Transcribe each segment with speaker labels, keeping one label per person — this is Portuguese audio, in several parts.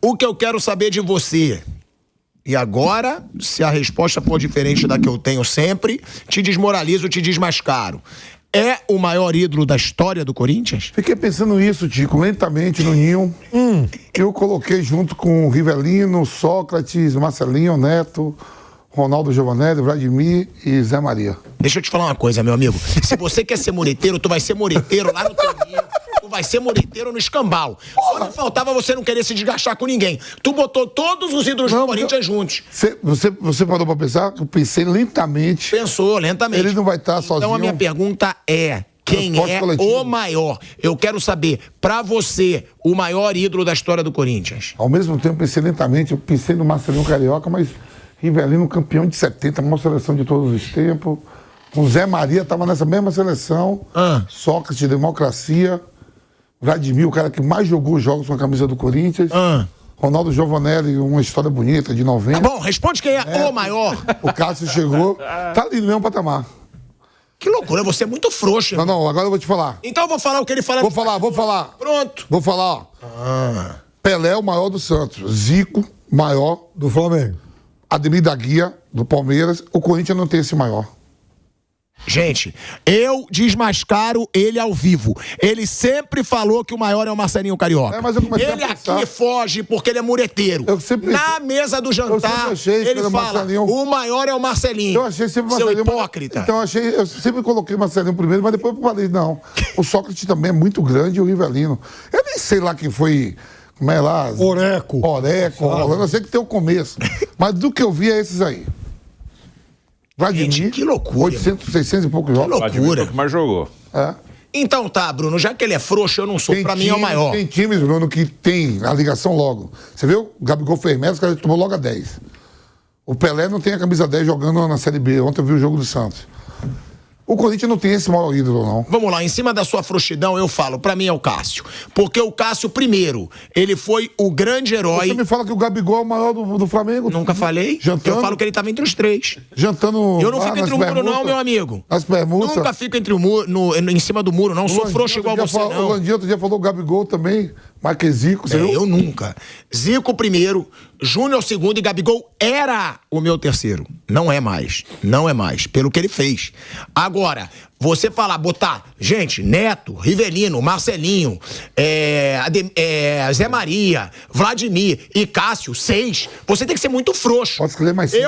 Speaker 1: O que eu quero saber de você... E agora, se a resposta for diferente da que eu tenho sempre, te desmoralizo, te desmascaro. É o maior ídolo da história do Corinthians?
Speaker 2: Fiquei pensando nisso, Tico, lentamente no ninho. Eu coloquei junto com Rivelino, Sócrates, Marcelinho, Neto, Ronaldo Giovanelli, Vladimir e Zé Maria.
Speaker 1: Deixa eu te falar uma coisa, meu amigo. Se você quer ser mureteiro, tu vai ser mureteiro lá no teu ninho. Tu vai ser mureteiro no escambau. Só não faltava você não querer se desgastar com ninguém. Tu botou todos os ídolos do Corinthians juntos.
Speaker 2: Você parou pra pensar? Eu pensei lentamente.
Speaker 1: Pensou, lentamente.
Speaker 2: Ele não vai estar sozinho.
Speaker 1: Então a minha pergunta é... Quem é o maior? Eu quero saber, pra você, o maior ídolo da história do Corinthians.
Speaker 2: Ao mesmo tempo, pensei lentamente. Eu pensei no Marcelinho Carioca, mas Rivelino, campeão de 70, a maior seleção de todos os tempos. O Zé Maria estava nessa mesma seleção. Sócrates, democracia. Vladimir, o cara que mais jogou jogos com a camisa do Corinthians. Ronaldo Giovanelli, uma história bonita, de 90.
Speaker 1: Tá bom, responde quem é o maior.
Speaker 2: O Cássio chegou. Tá ali no mesmo patamar.
Speaker 1: Que loucura, você é muito frouxo.
Speaker 2: Não, agora eu vou te falar.
Speaker 1: Então eu vou falar o que ele fala.
Speaker 2: Vou falar.
Speaker 1: Pronto.
Speaker 2: Vou falar, ó. Pelé, o maior do Santos. Zico, maior.
Speaker 3: Do Flamengo.
Speaker 2: Ademir da Guia, do Palmeiras. O Corinthians não tem esse maior.
Speaker 1: Gente, eu desmascaro ele ao vivo. Ele sempre falou que o maior é o Marcelinho Carioca.
Speaker 2: Mas eu comecei
Speaker 1: ele
Speaker 2: a pensar.
Speaker 1: Aqui foge porque ele é mureteiro. Na mesa do jantar, ele fala, Marcelinho. O maior é o Marcelinho.
Speaker 2: Eu achei sempre o Marcelinho.
Speaker 1: Seu hipócrita.
Speaker 2: Então eu sempre coloquei o Marcelinho primeiro, mas depois eu falei, não. O Sócrates também é muito grande e o Rivelino. Eu nem sei lá quem foi... Como é lá?
Speaker 3: Oreco.
Speaker 2: Rolando. Eu sei que tem o começo. Mas do que eu vi é esses aí. Vladimir,
Speaker 1: gente, que loucura.
Speaker 2: 800, 600 e poucos jogos.
Speaker 1: Que loucura.
Speaker 4: Que mais jogou.
Speaker 1: Então tá, Bruno, já que ele é frouxo, eu não sou. Pra mim é o maior.
Speaker 2: Tem times, Bruno, que tem a ligação logo. Você viu? O Gabigol fez merda, os caras tomou logo a 10. O Pelé não tem a camisa 10 jogando na Série B. Ontem eu vi o jogo do Santos. O Corinthians não tem esse maior ídolo, não.
Speaker 1: Vamos lá, em cima da sua frouxidão, eu falo, pra mim é o Cássio. Porque o Cássio, primeiro, ele foi o grande herói...
Speaker 2: Você me fala que o Gabigol é o maior do Flamengo.
Speaker 1: Nunca falei.
Speaker 2: Jantando.
Speaker 1: Eu falo que ele tava entre os três.
Speaker 2: Jantando...
Speaker 1: Eu não fico entre o muro, não, meu amigo.
Speaker 2: Nas permutas.
Speaker 1: Nunca fico entre o muro, em cima do muro, não. Sou frouxo igual você, não.
Speaker 2: O Landinho outro dia falou o Gabigol também. Mais que Zico, você viu?
Speaker 1: Eu nunca. Zico primeiro, Júnior segundo e Gabigol era o meu terceiro. Não é mais. Não é mais. Pelo que ele fez. Agora, você falar, botar, gente, Neto, Rivelino, Marcelinho, Zé Maria, Vladimir e Cássio, 6. Você tem que ser muito frouxo.
Speaker 2: Pode escolher mais 5.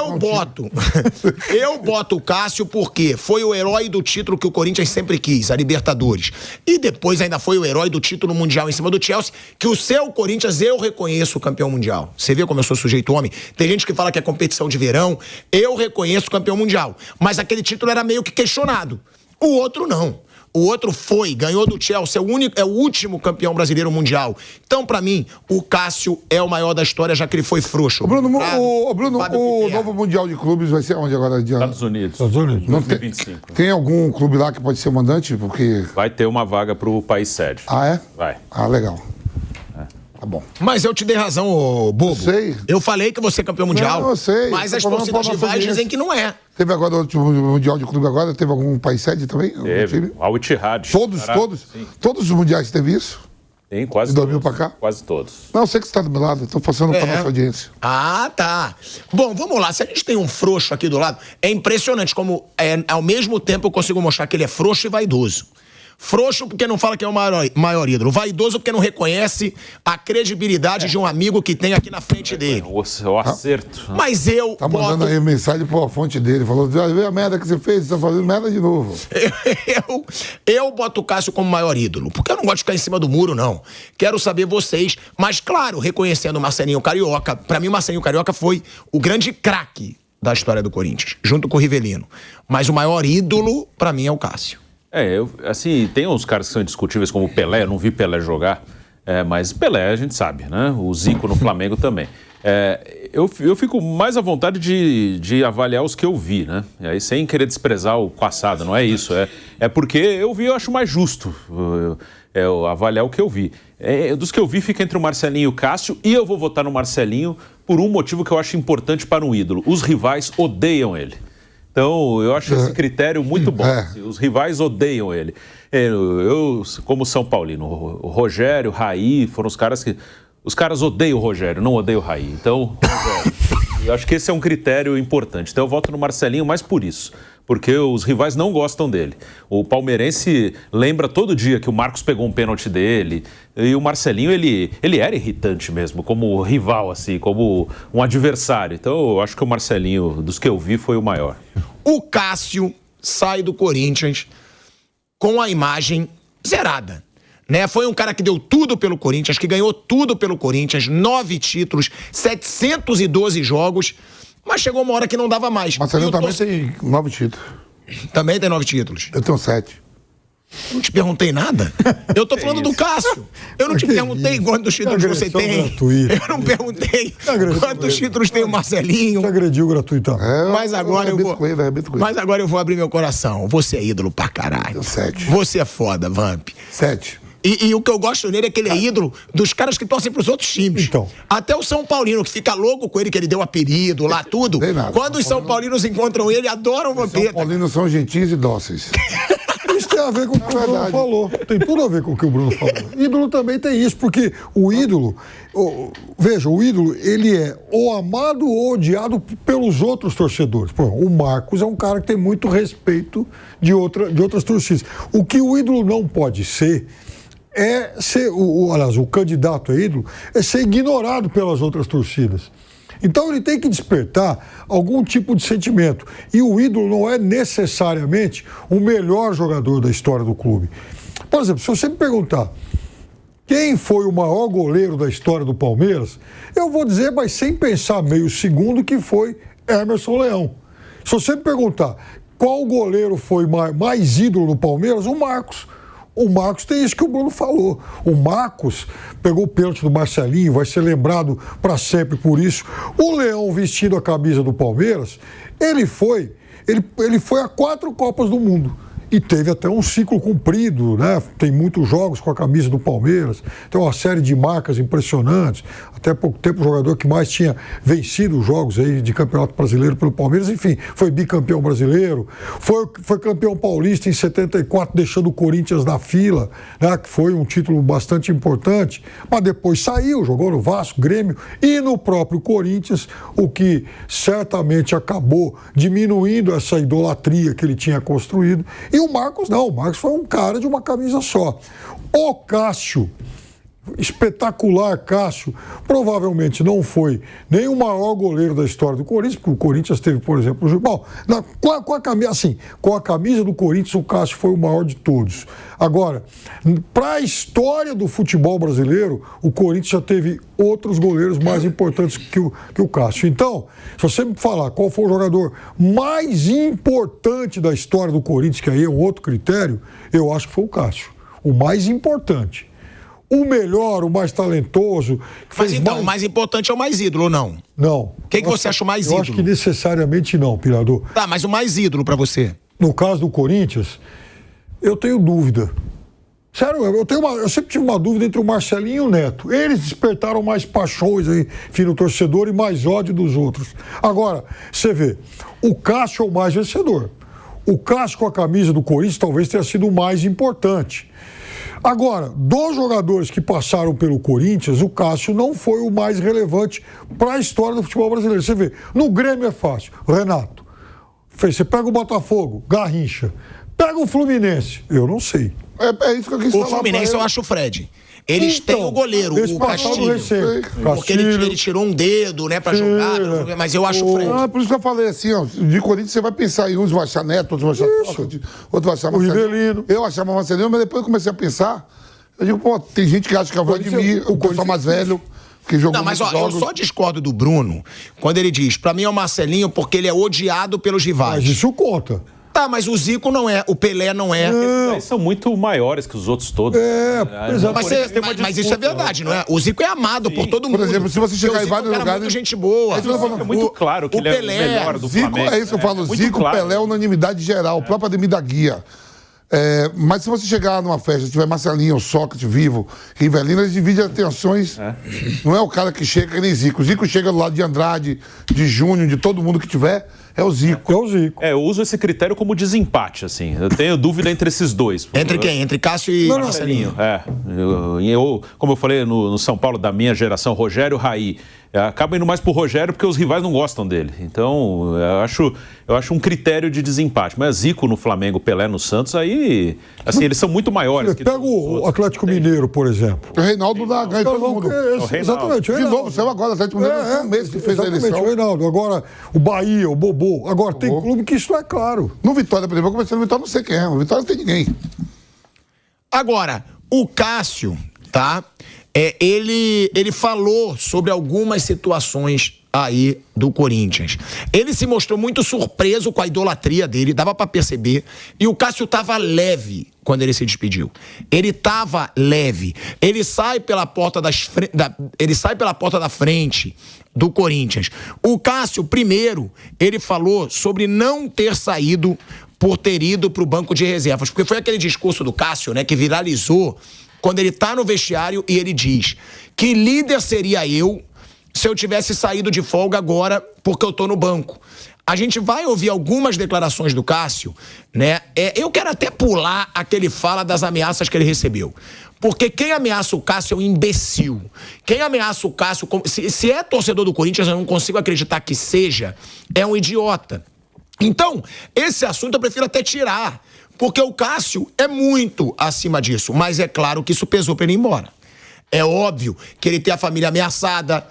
Speaker 1: Eu boto o Cássio porque foi o herói do título que o Corinthians sempre quis, a Libertadores. E depois ainda foi o herói do título mundial em cima do Chelsea, que o seu Corinthians eu reconheço o campeão mundial. Você vê como eu sou sujeito homem? Tem gente que fala que é competição de verão. Eu reconheço o campeão mundial. Mas aquele título era meio que questionado. O outro não. O outro ganhou do Chelsea, é o último campeão brasileiro mundial. Então, pra mim, o Cássio é o maior da história, já que ele foi frouxo.
Speaker 2: Bruno, o novo Mundial de Clubes vai ser onde agora?
Speaker 4: Estados Unidos.
Speaker 2: Não
Speaker 4: 2025.
Speaker 2: Tem algum clube lá que pode ser mandante? Porque...
Speaker 4: Vai ter uma vaga pro país sede.
Speaker 2: Ah, é?
Speaker 4: Vai.
Speaker 2: Ah, legal. Tá bom.
Speaker 1: Mas eu te dei razão, ô bobo.
Speaker 2: Sei.
Speaker 1: Eu falei que você é campeão mundial.
Speaker 2: Não, eu sei.
Speaker 1: Mas as torcidas rivais dizem que não é.
Speaker 2: Teve agora o último Mundial de Clube agora? Teve algum país sede também?
Speaker 4: Teve. Al Ittihad.
Speaker 2: Todos os mundiais teve isso?
Speaker 4: Tem, quase
Speaker 2: de 2000
Speaker 4: todos.
Speaker 2: pra cá?
Speaker 4: Quase todos.
Speaker 2: Não, eu sei que você tá do meu lado. Estou passando para nossa audiência.
Speaker 1: Ah, tá. Bom, vamos lá. Se a gente tem um frouxo aqui do lado, é impressionante como, ao mesmo tempo, eu consigo mostrar que ele é frouxo e vaidoso. Frouxo porque não fala que é o maior ídolo. Vaidoso porque não reconhece a credibilidade de um amigo que tem aqui na frente dele.
Speaker 4: O acerto.
Speaker 1: Mas eu
Speaker 2: Tá mandando aí mensagem pra fonte dele. Falou, vê a merda que você fez, você tá fazendo merda de novo.
Speaker 1: Eu boto o Cássio como maior ídolo. Porque eu não gosto de ficar em cima do muro, não. Quero saber vocês. Mas, claro, reconhecendo o Marcelinho Carioca. Pra mim, o Marcelinho Carioca foi o grande craque da história do Corinthians. Junto com o Rivelino. Mas o maior ídolo, pra mim, é o Cássio.
Speaker 4: Tem uns caras que são indiscutíveis, como o Pelé, eu não vi Pelé jogar, mas Pelé a gente sabe, né? O Zico no Flamengo também. Eu fico mais à vontade de avaliar os que eu vi, né? E aí, sem querer desprezar o passado, não é isso. É porque eu acho mais justo avaliar o que eu vi. Dos que eu vi, fica entre o Marcelinho e o Cássio, e eu vou votar no Marcelinho por um motivo que eu acho importante para um ídolo. Os rivais odeiam ele. Então, eu acho esse critério muito bom. Os rivais odeiam ele. Eu como São Paulino, o Rogério, o Raí, foram os caras que os caras odeiam o Rogério, não odeiam o Raí. Então, eu acho que esse é um critério importante. Então eu voto no Marcelinho mais por isso, porque os rivais não gostam dele. O palmeirense lembra todo dia que o Marcos pegou um pênalti dele, e o Marcelinho, ele era irritante mesmo, como rival, assim, como um adversário. Então eu acho que o Marcelinho, dos que eu vi, foi o maior.
Speaker 1: O Cássio sai do Corinthians com a imagem zerada. Né? Foi um cara que deu tudo pelo Corinthians, que ganhou tudo pelo Corinthians, 9 títulos, 712 jogos, mas chegou uma hora que não dava mais.
Speaker 2: Marcelinho também tem 9 títulos.
Speaker 1: Também tem 9 títulos.
Speaker 2: Eu tenho 7.
Speaker 1: Não te perguntei nada. Eu tô falando do Cássio. Eu não te perguntei quantos títulos você tem. Eu não perguntei quantos títulos tem o Marcelinho.
Speaker 3: Você agrediu gratuitamente.
Speaker 1: Mas agora eu vou. Mas agora eu vou abrir meu coração. Você é ídolo pra caralho.
Speaker 2: 7.
Speaker 1: Você é foda, Vamp.
Speaker 2: 7.
Speaker 1: E o que eu gosto nele é que ele é ídolo dos caras que torcem pros outros times.
Speaker 3: Então.
Speaker 1: Até o São Paulino, que fica louco com ele, que ele deu apelido lá, tudo. Quando os São Paulinos encontram ele, adoram o Vampeta.
Speaker 2: São Paulinos são gentis e dóceis.
Speaker 3: Isso tem a ver com o que o Bruno falou. Tem tudo a ver com o que o Bruno falou. Ídolo também tem isso, porque o ídolo... Veja, o ídolo, ele é ou amado ou odiado pelos outros torcedores. Pô, o Marcos é um cara que tem muito respeito de outras torcidas. O que o ídolo não pode ser... aliás, o candidato a ídolo é ser ignorado pelas outras torcidas. Então ele tem que despertar algum tipo de sentimento. E o ídolo não é necessariamente o melhor jogador da história do clube. Por exemplo, se você me perguntar quem foi o maior goleiro da história do Palmeiras, eu vou dizer, mas sem pensar meio segundo, que foi Emerson Leão. Se você me perguntar qual goleiro foi mais ídolo no Palmeiras, o Marcos. O Marcos tem isso que o Bruno falou. O Marcos pegou o pênalti do Marcelinho, vai ser lembrado para sempre por isso. O Leão, vestindo a camisa do Palmeiras, ele foi a 4 Copas do Mundo. E teve até um ciclo comprido, né? Tem muitos jogos com a camisa do Palmeiras, tem uma série de marcas impressionantes. Até pouco tempo o jogador que mais tinha vencido os jogos aí de Campeonato Brasileiro pelo Palmeiras, enfim, foi bicampeão brasileiro, foi campeão paulista em 74, deixando o Corinthians na fila, né? Que foi um título bastante importante, mas depois saiu, jogou no Vasco, Grêmio e no próprio Corinthians, o que certamente acabou diminuindo essa idolatria que ele tinha construído. E o Marcos não, o Marcos foi um cara de uma camisa só. O Cássio, espetacular Cássio, provavelmente não foi nem o maior goleiro da história do Corinthians, porque o Corinthians teve, por exemplo, com a camisa do Corinthians, o Cássio foi o maior de todos. Agora, para a história do futebol brasileiro, o Corinthians já teve outros goleiros mais importantes que o Cássio. Então, se você me falar qual foi o jogador mais importante da história do Corinthians, que aí é um outro critério, eu acho que foi o Cássio. O mais importante. O melhor, o mais talentoso.
Speaker 1: Mas então, o mais importante é o mais ídolo, ou não?
Speaker 3: Não.
Speaker 1: Quem que você acha o mais ídolo?
Speaker 3: Eu acho que necessariamente não, Pirador.
Speaker 1: Tá, mas o mais ídolo pra você?
Speaker 3: No caso do Corinthians, eu tenho dúvida. Sério, eu sempre tive uma dúvida entre o Marcelinho e o Neto. Eles despertaram mais paixões aí, enfim, no torcedor e mais ódio dos outros. Agora, você vê, o Cássio é o mais vencedor. O Cássio com a camisa do Corinthians talvez tenha sido o mais importante. Agora, dos jogadores que passaram pelo Corinthians, o Cássio não foi o mais relevante para a história do futebol brasileiro. Você vê, no Grêmio é fácil. Renato. Você pega o Botafogo, Garrincha. Pega o Fluminense. Eu não sei.
Speaker 2: É isso que eu quis falar.
Speaker 1: O Fluminense eu acho o Fred. Eles têm o goleiro, o Castilho. Porque ele tirou um dedo, né, pra jogar, mas eu acho o Fred.
Speaker 2: Por isso que eu falei assim, ó, de Corinthians você vai pensar em uns vai achar Neto, outros vai achar Sócrates, outros vai achar Marcelinho. Eu achava Marcelinho, mas depois eu comecei a pensar, eu digo, pô, tem gente que acha que é o Vladimir, o pessoal mais velho, que jogou.
Speaker 1: Não, mas ó, eu só discordo do Bruno quando ele diz, pra mim é o Marcelinho porque ele é odiado pelos rivais.
Speaker 3: Mas isso conta.
Speaker 1: Tá, mas o Zico não é, o Pelé não é.
Speaker 4: Eles são muito maiores que os outros todos.
Speaker 1: Mas isso é verdade, não é? O Zico é amado por todo mundo.
Speaker 2: Por exemplo, se você chegar em vários lugares...
Speaker 1: É muito gente boa.
Speaker 4: É muito claro que ele é o melhor do
Speaker 2: Zico,
Speaker 4: Flamengo.
Speaker 2: É isso que eu falo. Zico, claro. Pelé, unanimidade geral. O próprio Ademir da Guia. Mas se você chegar numa festa, tiver Marcelinho, Sócrates, Vivo, Rivelino, eles dividem atenções. Não é o cara que chega que nem Zico. O Zico chega do lado de Andrade, de Júnior, de todo mundo que tiver. É o Zico.
Speaker 3: É o Zico.
Speaker 4: Eu uso esse critério como desempate, assim. Eu tenho dúvida entre esses dois.
Speaker 1: Entre quem? Entre Cássio e Marcelinho.
Speaker 4: Como eu falei no São Paulo, da minha geração, Rogério, Raí, acaba indo mais pro Rogério porque os rivais não gostam dele. Então, eu acho um critério de desempate. Mas Zico no Flamengo, Pelé no Santos, aí, assim, eles são muito maiores.
Speaker 3: Pega o Atlético Mineiro, por exemplo.
Speaker 2: O Reinaldo ganha todo mundo.
Speaker 3: Exatamente.
Speaker 2: De novo, saiu agora, o Atlético Mineiro no mês que fez a eleição.
Speaker 3: O Reinaldo. Agora, o Bahia, o Bobô. Agora, tem clube que isso é claro.
Speaker 2: No Vitória, por exemplo, eu comecei no Vitória, não sei quem é. No Vitória não tem ninguém.
Speaker 1: Agora, o Cássio, tá? Ele falou sobre algumas situações aí do Corinthians. Ele se mostrou muito surpreso com a idolatria dele, dava pra perceber. E o Cássio tava leve quando ele se despediu. Ele tava leve. Ele sai pela porta da frente do Corinthians. O Cássio, primeiro, ele falou sobre não ter saído por ter ido pro banco de reservas. Porque foi aquele discurso do Cássio, né, que viralizou quando ele tá no vestiário e ele diz que líder seria eu se eu tivesse saído de folga agora porque eu tô no banco. A gente vai ouvir algumas declarações do Cássio, né? Eu quero até pular aquele fala das ameaças que ele recebeu. Porque quem ameaça o Cássio é um imbecil. Quem ameaça o Cássio, se é torcedor do Corinthians, eu não consigo acreditar que seja, é um idiota. Então, esse assunto eu prefiro até tirar, porque o Cássio é muito acima disso, mas é claro que isso pesou para ele ir embora. É óbvio que ele tem a família ameaçada,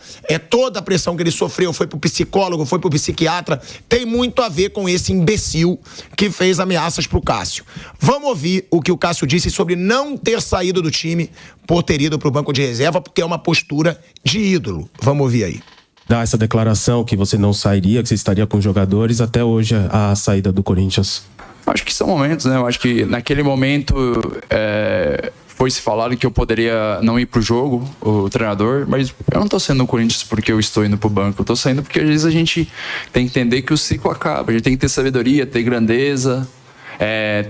Speaker 1: toda a pressão que ele sofreu, foi pro psicólogo, foi pro psiquiatra, tem muito a ver com esse imbecil que fez ameaças pro Cássio. Vamos ouvir o que o Cássio disse sobre não ter saído do time por ter ido pro banco de reserva, porque é uma postura de ídolo. Vamos ouvir aí.
Speaker 5: Dar essa declaração que você não sairia, que você estaria com os jogadores, até hoje a saída do Corinthians?
Speaker 6: Acho que são momentos, né? Eu acho que naquele momento foi se falado que eu poderia não ir pro jogo, o treinador, mas eu não tô saindo no Corinthians porque eu estou indo pro banco. Eu tô saindo porque às vezes a gente tem que entender que o ciclo acaba. A gente tem que ter sabedoria, ter grandeza,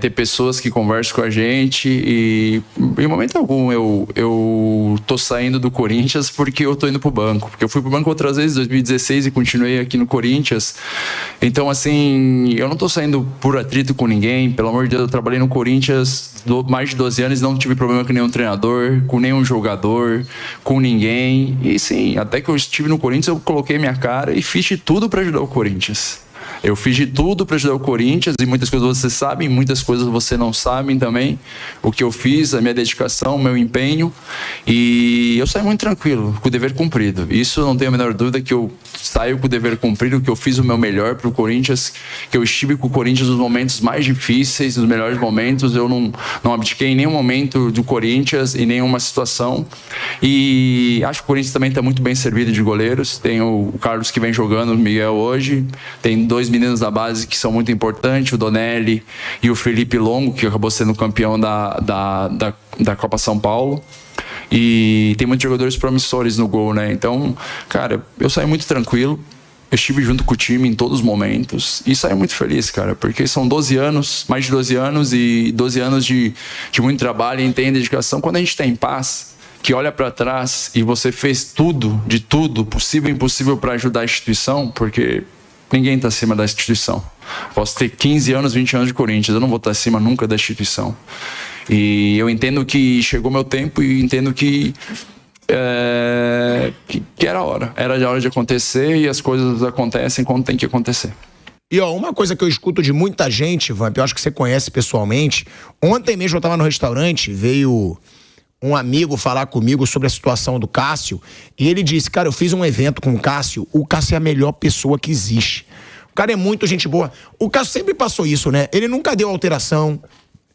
Speaker 6: ter pessoas que conversam com a gente e em momento algum eu tô saindo do Corinthians porque eu tô indo pro banco, porque eu fui pro banco outras vezes em 2016 e continuei aqui no Corinthians. Então assim, eu não tô saindo por atrito com ninguém, pelo amor de Deus. Eu trabalhei no Corinthians mais de 12 anos, não tive problema com nenhum treinador, com nenhum jogador, com ninguém. E sim, até que eu estive no Corinthians, eu coloquei minha cara e fiz de tudo para ajudar o Corinthians. Eu fiz de tudo para ajudar o Corinthians e muitas coisas vocês sabem, muitas coisas você não sabem também. O que eu fiz, a minha dedicação, o meu empenho. E eu saí muito tranquilo, com o dever cumprido. Isso não tenho a menor dúvida que eu saio com o dever cumprido, que eu fiz o meu melhor para o Corinthians, que eu estive com o Corinthians nos momentos mais difíceis, nos melhores momentos. Eu não abdiquei em nenhum momento do Corinthians, em nenhuma situação. E acho que o Corinthians também está muito bem servido de goleiros. Tem o Carlos que vem jogando, o Miguel hoje. Tem dois meninos da base que são muito importantes, o Donelli e o Felipe Longo, que acabou sendo campeão da Copa São Paulo. E tem muitos jogadores promissores no gol, né? Então, cara, eu saí muito tranquilo. Eu estive junto com o time em todos os momentos e saí muito feliz, cara, porque são 12 anos, mais de 12 anos e 12 anos de muito trabalho, empenho e dedicação. Quando a gente está em paz, que olha para trás e você fez tudo, de tudo, possível e impossível para ajudar a instituição, porque ninguém está acima da instituição. Posso ter 15 anos, 20 anos de Corinthians, eu não vou estar acima nunca da instituição. E eu entendo que chegou meu tempo e entendo que era a hora. Era a hora de acontecer e as coisas acontecem quando tem que acontecer.
Speaker 1: E ó, uma coisa que eu escuto de muita gente, Vamp, eu acho que você conhece pessoalmente. Ontem mesmo eu estava no restaurante, veio um amigo falar comigo sobre a situação do Cássio e ele disse, cara, eu fiz um evento com o Cássio é a melhor pessoa que existe. O cara é muito gente boa. O Cássio sempre passou isso, né? Ele nunca deu alteração,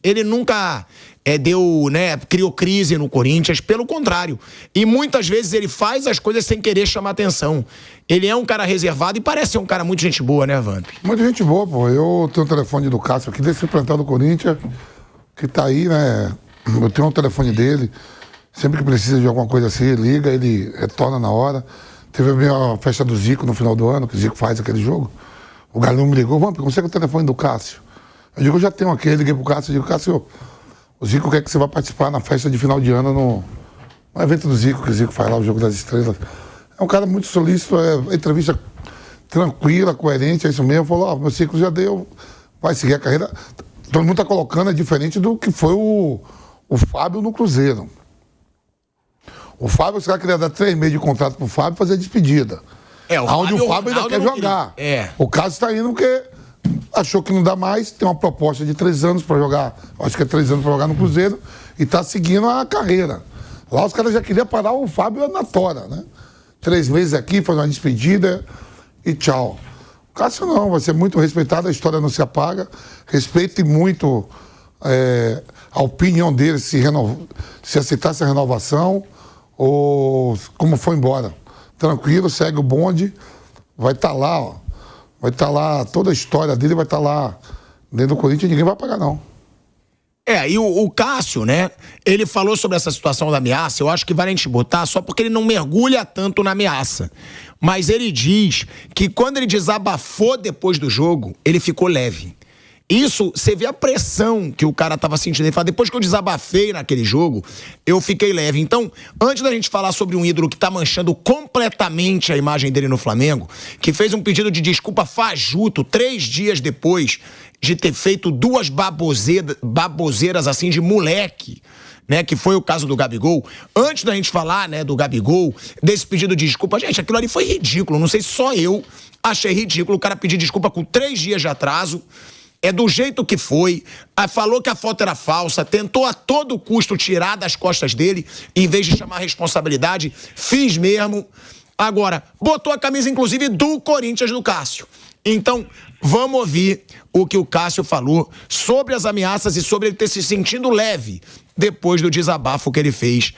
Speaker 1: ele nunca criou crise no Corinthians, pelo contrário. E muitas vezes ele faz as coisas sem querer chamar atenção. Ele é um cara reservado e parece ser um cara muito gente boa, né, Vamp?
Speaker 2: Muita gente boa, pô. Eu tenho o telefone do Cássio aqui, desse representante do Corinthians, que tá aí, né? Eu tenho o telefone dele, sempre que precisa de alguma coisa assim, liga, ele retorna na hora. Teve a minha festa do Zico no final do ano, que o Zico faz aquele jogo. O Galão me ligou, vamos, consegue o telefone do Cássio? Eu digo, eu já tenho aqui, eu liguei pro Cássio e digo, Cássio, o Zico quer que você vá participar na festa de final de ano no evento do Zico, que o Zico faz lá, o Jogo das Estrelas. É um cara muito solícito, a entrevista tranquila, coerente, é isso mesmo. Falou, meu ciclo já deu, vai seguir a carreira. Todo mundo está colocando, é diferente do que foi o Fábio no Cruzeiro. O Fábio, os caras queriam dar 3 meses de contrato pro Fábio e fazer a despedida. Onde o Fábio ainda quer jogar. O Cássio está indo porque achou que não dá mais, tem uma proposta de 3 anos para jogar, acho que é 3 anos para jogar no Cruzeiro, e está seguindo a carreira. Lá os caras já queriam parar o Fábio na tora, né? 3 meses aqui, fazer uma despedida e tchau. O Cássio não, vai ser muito respeitado, a história não se apaga. Respeite muito a opinião dele, se aceitasse a renovação ou como foi embora. Tranquilo, segue o bonde, vai estar lá, ó. Vai estar lá, toda a história dele vai estar lá dentro do Corinthians, ninguém vai pagar, não.
Speaker 1: E o Cássio, né, ele falou sobre essa situação da ameaça, eu acho que vale a gente botar só porque ele não mergulha tanto na ameaça. Mas ele diz que quando ele desabafou depois do jogo, ele ficou leve. Isso, você vê a pressão que o cara tava sentindo. Ele fala, depois que eu desabafei naquele jogo, eu fiquei leve. Então, antes da gente falar sobre um ídolo que tá manchando completamente a imagem dele no Flamengo, que fez um pedido de desculpa fajuto 3 dias depois de ter feito 2 baboseiras assim de moleque, né, que foi o caso do Gabigol. Antes da gente falar, né, do Gabigol, desse pedido de desculpa, gente, aquilo ali foi ridículo. Não sei se só eu achei ridículo o cara pedir desculpa com 3 dias de atraso. É do jeito que foi, falou que a foto era falsa, tentou a todo custo tirar das costas dele, em vez de chamar a responsabilidade, fiz mesmo. Agora, botou a camisa, inclusive, do Corinthians do Cássio. Então, vamos ouvir o que o Cássio falou sobre as ameaças e sobre ele ter se sentido leve depois do desabafo que ele fez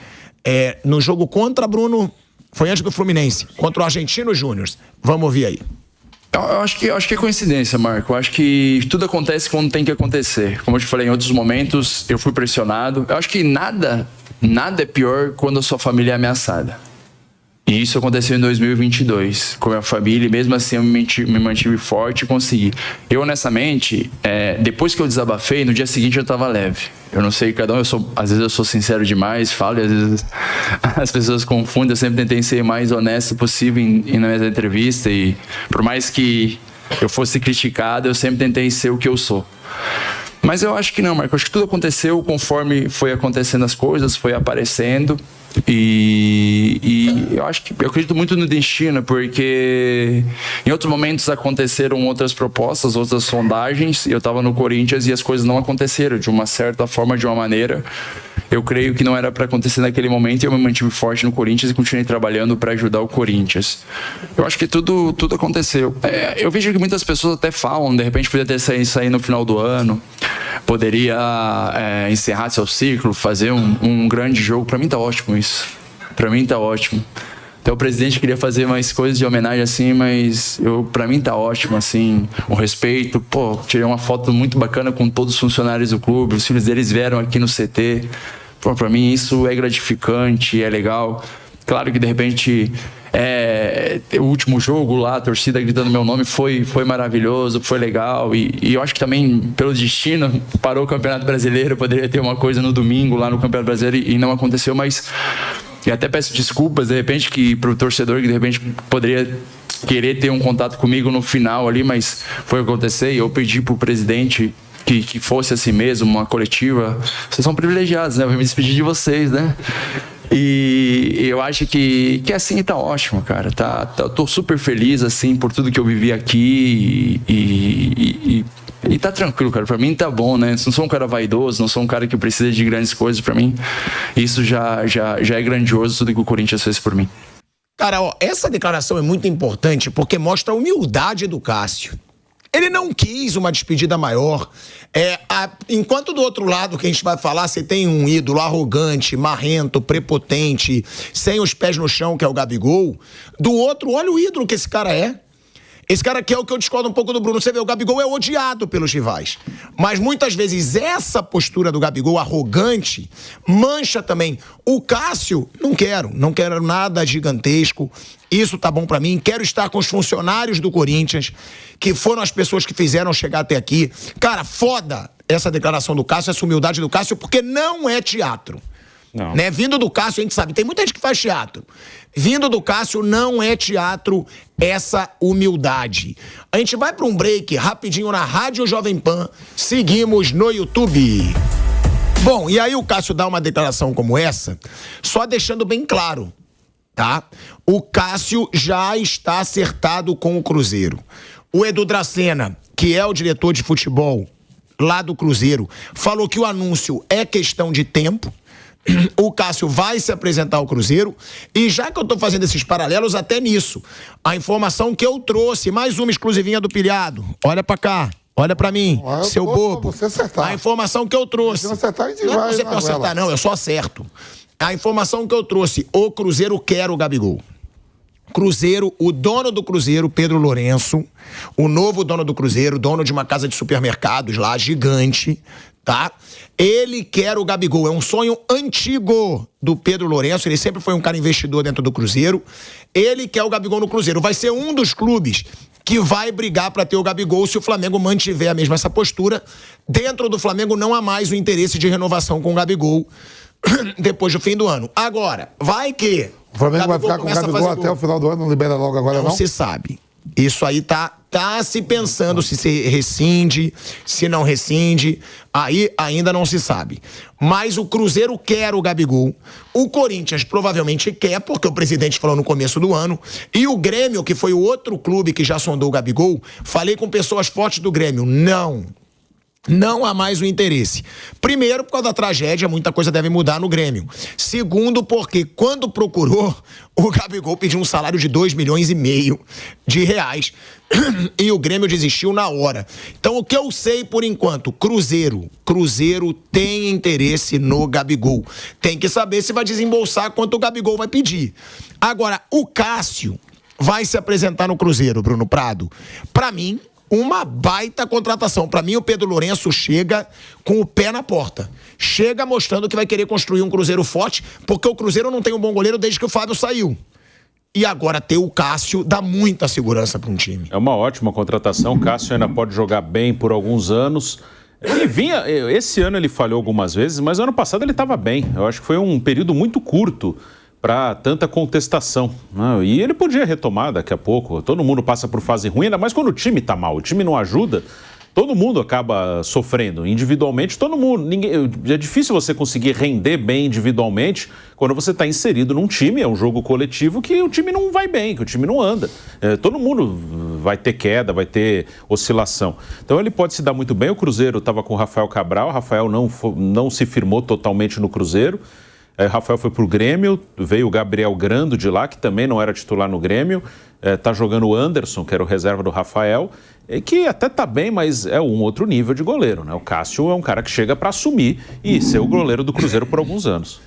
Speaker 1: no jogo contra Bruno, foi antes do Fluminense, contra o Argentino Júnior. Vamos ouvir aí.
Speaker 6: Eu acho que é coincidência, Marco. Eu acho que tudo acontece quando tem que acontecer. Como eu te falei, em outros momentos eu fui pressionado. Eu acho que nada é pior quando a sua família é ameaçada. E isso aconteceu em 2022 com a minha família, e mesmo assim eu me mantive forte e consegui. Eu, honestamente, depois que eu desabafei, no dia seguinte eu estava leve. Eu não sei, cada um, às vezes eu sou sincero demais, falo, e às vezes as pessoas confundem. Eu sempre tentei ser mais honesto possível na minha entrevista, e por mais que eu fosse criticado, eu sempre tentei ser o que eu sou. Mas eu acho que não, Marco. Eu acho que tudo aconteceu conforme foi acontecendo as coisas, foi aparecendo. E eu acredito muito no destino, porque em outros momentos aconteceram outras propostas, outras sondagens, e eu estava no Corinthians e as coisas não aconteceram de uma certa forma, de uma maneira. Eu creio que não era para acontecer naquele momento, e eu me mantive forte no Corinthians e continuei trabalhando para ajudar o Corinthians. Eu acho que tudo aconteceu. Eu vejo que muitas pessoas até falam, de repente poderia ter saído no final do ano, poderia encerrar seu ciclo, fazer um grande jogo. Para mim tá ótimo isso. Para mim tá ótimo. Até o presidente queria fazer mais coisas de homenagem assim, mas para mim tá ótimo, assim, o respeito. Pô, tirei uma foto muito bacana com todos os funcionários do clube, os filhos deles vieram aqui no CT. Pô, para mim isso é gratificante, é legal. Claro que de repente o último jogo lá, a torcida gritando meu nome foi maravilhoso, foi legal, e eu acho que também pelo destino parou o Campeonato Brasileiro. Poderia ter uma coisa no domingo lá no Campeonato Brasileiro e não aconteceu, mas e até peço desculpas de repente para o torcedor que de repente poderia querer ter um contato comigo no final ali, mas foi acontecer, e eu pedi para o presidente que fosse assim mesmo, uma coletiva. Vocês são privilegiados, né? Eu vou me despedir de vocês, né? E eu acho que assim tá ótimo, cara. Eu tô super feliz, assim, por tudo que eu vivi aqui e tá tranquilo, cara. Pra mim tá bom, né? Não sou um cara vaidoso, não sou um cara que precisa de grandes coisas. Pra mim, isso já é grandioso, tudo que o Corinthians fez por mim.
Speaker 1: Cara, essa declaração é muito importante porque mostra a humildade do Cássio. Ele não quis uma despedida maior. Enquanto do outro lado que a gente vai falar, você tem um ídolo arrogante, marrento, prepotente, sem os pés no chão, que é o Gabigol. Do outro, olha o ídolo que esse cara é. Esse cara aqui é o que eu discordo um pouco do Bruno. Você vê, o Gabigol é odiado pelos rivais. Mas muitas vezes essa postura do Gabigol arrogante mancha também. O Cássio, não quero nada gigantesco. Isso tá bom pra mim. Quero estar com os funcionários do Corinthians, que foram as pessoas que fizeram chegar até aqui. Cara, foda essa declaração do Cássio, essa humildade do Cássio, porque não é teatro. Não. Né? Vindo do Cássio, a gente sabe, tem muita gente que faz teatro. Vindo do Cássio, não é teatro essa humildade. A gente vai para um break rapidinho na Rádio Jovem Pan. Seguimos no YouTube. Bom, e aí o Cássio dá uma declaração como essa, só deixando bem claro, tá? O Cássio já está acertado com o Cruzeiro. O Edu Dracena, que é o diretor de futebol lá do Cruzeiro, falou que o anúncio é questão de tempo. O Cássio vai se apresentar ao Cruzeiro. E já que eu tô fazendo esses paralelos até nisso, a informação que eu trouxe, mais uma exclusivinha do Pilhado. Olha pra cá, olha pra mim, seu bobo.
Speaker 2: Você acertar.
Speaker 1: A informação que eu trouxe.
Speaker 2: Se não acertar, a gente
Speaker 1: não
Speaker 2: vai
Speaker 1: é você pra acertar, não, eu só acerto. A informação que eu trouxe, o Cruzeiro quer o Gabigol. Cruzeiro, o dono do Cruzeiro, Pedro Lourenço, o novo dono do Cruzeiro, dono de uma casa de supermercados lá, gigante, tá? Ele quer o Gabigol, é um sonho antigo do Pedro Lourenço, ele sempre foi um cara investidor dentro do Cruzeiro. Ele quer o Gabigol no Cruzeiro, vai ser um dos clubes que vai brigar para ter o Gabigol se o Flamengo mantiver a mesma essa postura. Dentro do Flamengo não há mais o interesse de renovação com o Gabigol depois do fim do ano. Agora, vai que
Speaker 2: o Flamengo vai ficar com o Gabigol até o final do ano, não libera logo agora, não?
Speaker 1: Não se sabe. Isso aí tá se pensando se rescinde, se não rescinde. Aí ainda não se sabe. Mas o Cruzeiro quer o Gabigol. O Corinthians provavelmente quer, porque o presidente falou no começo do ano. E o Grêmio, que foi o outro clube que já sondou o Gabigol, falei com pessoas fortes do Grêmio. Não há mais o interesse. Primeiro, por causa da tragédia, muita coisa deve mudar no Grêmio. Segundo, porque quando procurou, o Gabigol pediu um salário de 2,5 milhões de reais e o Grêmio desistiu na hora. Então, o que eu sei por enquanto, Cruzeiro tem interesse no Gabigol. Tem que saber se vai desembolsar quanto o Gabigol vai pedir. Agora, o Cássio vai se apresentar no Cruzeiro, Bruno Prado. Pra mim, uma baita contratação. Pra mim, o Pedro Lourenço chega com o pé na porta. Chega mostrando que vai querer construir um Cruzeiro forte, porque o Cruzeiro não tem um bom goleiro desde que o Fábio saiu. E agora ter o Cássio dá muita segurança para um time.
Speaker 4: É uma ótima contratação. O Cássio ainda pode jogar bem por alguns anos. Ele vinha... Esse ano ele falhou algumas vezes, mas ano passado ele estava bem. Eu acho que foi um período muito curto para tanta contestação. E ele podia retomar daqui a pouco. Todo mundo passa por fase ruim, ainda mais quando o time está mal. O time não ajuda, todo mundo acaba sofrendo. Individualmente, todo mundo... É difícil você conseguir render bem individualmente quando você está inserido num time. É um jogo coletivo que o time não vai bem, que o time não anda. Todo mundo vai ter queda, vai ter oscilação. Então ele pode se dar muito bem. O Cruzeiro estava com o Rafael Cabral. O Rafael não se firmou totalmente no Cruzeiro. Rafael foi pro Grêmio, veio o Gabriel Grando de lá, que também não era titular no Grêmio. Tá jogando o Anderson, que era o reserva do Rafael, que até tá bem, mas é um outro nível de goleiro, né? O Cássio é um cara que chega para assumir e ser o goleiro do Cruzeiro por alguns anos.